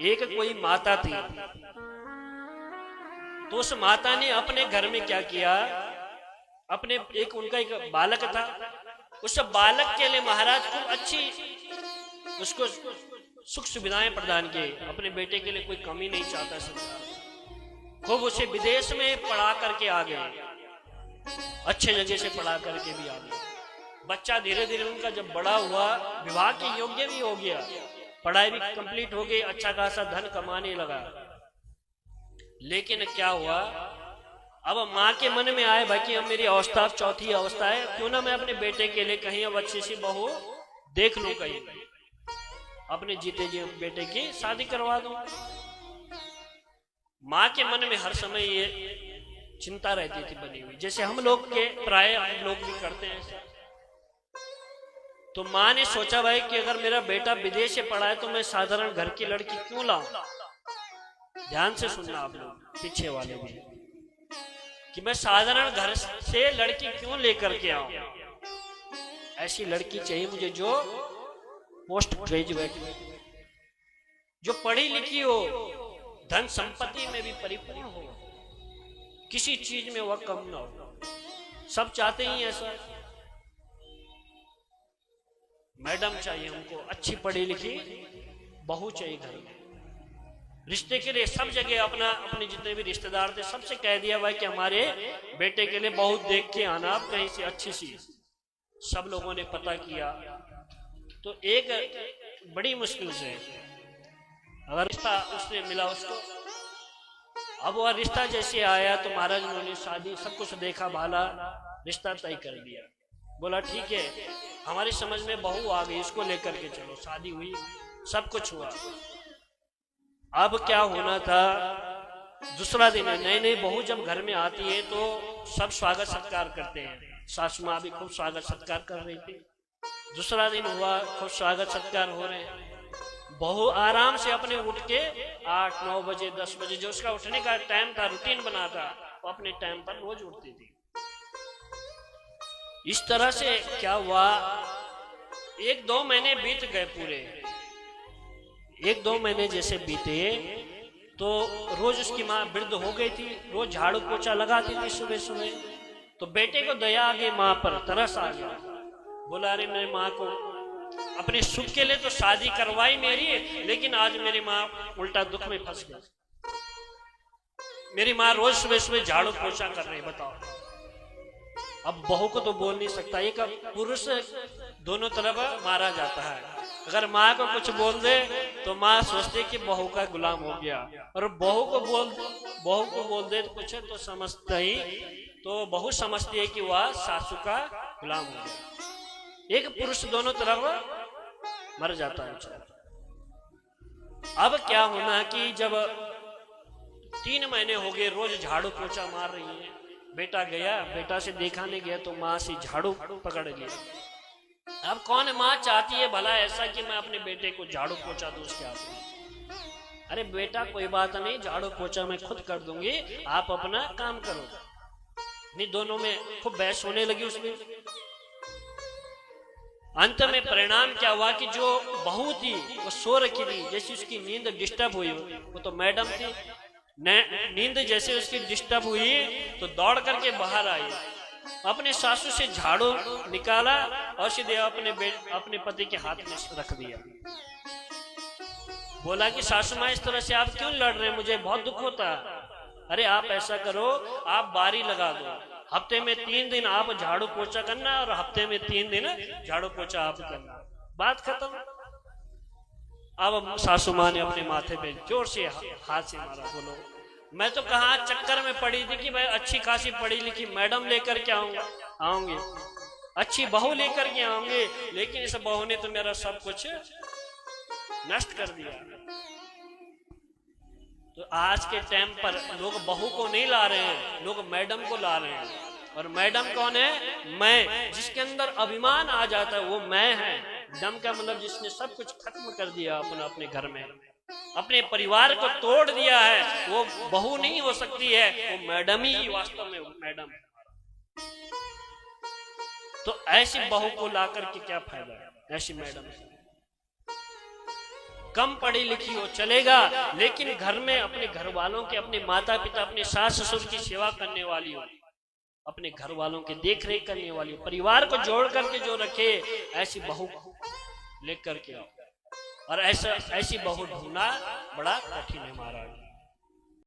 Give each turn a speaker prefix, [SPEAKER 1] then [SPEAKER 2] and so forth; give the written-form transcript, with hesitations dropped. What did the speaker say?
[SPEAKER 1] एक कोई माता थी, तो उस माता ने अपने घर में क्या किया, अपने उनका एक बालक था, उस बालक के लिए महाराज खूब अच्छी उसको सुख सुविधाएं प्रदान की। अपने बेटे के लिए कोई कमी नहीं चाहता सरकार। खूब उसे विदेश में पढ़ा करके आ गए, अच्छे जगह से पढ़ा करके भी आ गए। बच्चा धीरे धीरे उनका जब बड़ा हुआ, विवाह के योग्य भी हो गया, पढ़ाई भी कंप्लीट हो गई, अच्छा खासा धन कमाने लगा। लेकिन क्या हुआ, अब माँ के मन में आए भाई कि अब मेरी अवस्था चौथी अवस्था है, क्यों ना मैं अपने बेटे के लिए कहीं अब अच्छी सी बहू देख लूं, कहीं अपने जीते जी बेटे की शादी करवा दूं। माँ के मन में हर समय ये चिंता रहती थी बनी हुई, जैसे हम लोग के प्राय हम लोग भी करते हैं ऐसा। तो माँ ने सोचा भाई कि अगर मेरा बेटा विदेश से पढ़ा है तो मैं साधारण घर की लड़की क्यों लाऊं। ध्यान से सुनना आप लोग पीछे वाले भी, कि मैं साधारण घर से लड़की क्यों लेकर के आऊं। ऐसी लड़की चाहिए मुझे जो पोस्ट ग्रेजुएट, जो पढ़ी लिखी हो, धन संपत्ति में भी परिपूर्ण हो, किसी चीज में वह कम ना हो। सब चाहते ही ऐसा। मैडम चाहिए हमको, अच्छी पढ़ी लिखी बहू चाहिए घर में। रिश्ते के लिए सब जगह अपने जितने भी रिश्तेदार थे सबसे कह दिया भाई कि हमारे बेटे के लिए बहू देख के आना आप कहीं से अच्छी सी। सब लोगों ने पता किया, तो एक बड़ी मुश्किल से अगर रिश्ता उसने मिला उसको। अब वह रिश्ता जैसे आया तो महाराज उन्होंने शादी सब कुछ देखा भाला, रिश्ता तय कर दिया। बोला ठीक है, हमारी समझ में बहू आ गई, इसको लेकर के चलो। शादी हुई, सब कुछ हुआ। अब क्या होना था, दूसरा दिन है, नई नई बहू जब घर में आती है तो सब स्वागत सत्कार करते हैं। सासू माँ भी खूब स्वागत सत्कार कर रही थी। दूसरा दिन हुआ, खूब स्वागत सत्कार हो रहे हैं। बहू आराम से अपने उठ के 8, 9 बजे 10 बजे जो उसका उठने का टाइम था, रूटीन बना था, वो अपने टाइम पर रोज उठती थी। इस तरह से क्या हुआ, 1-2 महीने बीत गए पूरे। 1-2 महीने जैसे बीते तो रोज उसकी माँ वृद्ध हो गई थी, रोज झाड़ू पोछा लगाती थी सुबह सुबह। तो बेटे को दया आ गई, माँ पर तरस आ गया। बोला अरे मेरी माँ को अपने सुख के लिए तो शादी करवाई मेरी, लेकिन आज मेरी माँ उल्टा दुख में फंस गई। मेरी माँ रोज सुबह सुबह झाड़ू पोछा कर रही, बताओ। अब बहू को तो बोल नहीं सकता, एक पुरुष दोनों तरफ मारा जाता है। अगर माँ को कुछ बोल दे तो माँ सोचती कि बहू का गुलाम हो गया, और बहू को बोल दे तो कुछ तो समझता ही, तो बहू समझती है कि वह सासू का गुलाम हो गया। एक पुरुष दोनों तरफ मर जाता है। अब क्या होना कि जब 3 महीने हो गए रोज झाड़ू पोछा मार रही है, बेटा गया, बेटा से देखा नहीं गया तो माँ से झाड़ू पकड़ लिया। अब कौन माँ चाहती है भला ऐसा कि मैं अपने बेटे को झाड़ू पोछा दूं उसके हाथ में। अरे बेटा कोई बात नहीं, झाड़ू पोछा मैं खुद कर दूंगी, आप अपना काम करो। नहीं, दोनों में खूब बहस होने लगी उसमें। अंत में परिणाम क्या हुआ कि जो बहू थी वो सो रखी थी, जैसे उसकी नींद डिस्टर्ब हुई, वो तो मैडम थी, नींद जैसे उसकी डिस्टर्ब हुई तो दौड़ करके बाहर आई, अपने सासू से झाड़ू निकाला और सीधे अपने पति के हाथ में रख दिया। बोला कि सासू माँ इस तरह से आप क्यों लड़ रहे हैं, मुझे बहुत दुख होता है। अरे आप ऐसा करो, आप बारी लगा दो, हफ्ते में 3 दिन आप झाड़ू पोछा करना और हफ्ते में 3 दिन झाड़ू पोछा आप करना, बात खत्म। अब सासू माँ ने अपने माथे पे जोर से हाथ से मारा। बोलो मैं तो कहाँ चक्कर में पड़ी थी कि भाई अच्छी खासी पढ़ी लिखी मैडम लेकर के आऊंगे, अच्छी बहू लेकर के आऊंगे, लेकिन इस बहू ने तो मेरा सब कुछ नष्ट कर दिया। तो आज के टाइम पर लोग बहू को नहीं ला रहे हैं, लोग मैडम को ला रहे हैं। और मैडम कौन है? मैं, जिसके अंदर अभिमान आ जाता है वो मैं है। दम का मतलब जिसने सब कुछ खत्म कर दिया अपने घर में, अपने परिवार को तोड़ दिया है, वो बहू नहीं हो सकती है, वो मैडम ही वास्तव में मैडम है। तो ऐसी बहू को ला करके क्या फायदा है, ऐसी मैडम से। कम पढ़ी लिखी हो चलेगा, लेकिन घर में अपने घर वालों के, अपने माता पिता, अपने सास ससुर की सेवा करने वाली हो, अपने घर वालों के देख रेख करने वाली हो, परिवार को जोड़ करके जो रखे, ऐसी बहू लेकर के, और ऐसी बहू ढूंढना बड़ा कठिन है महाराज।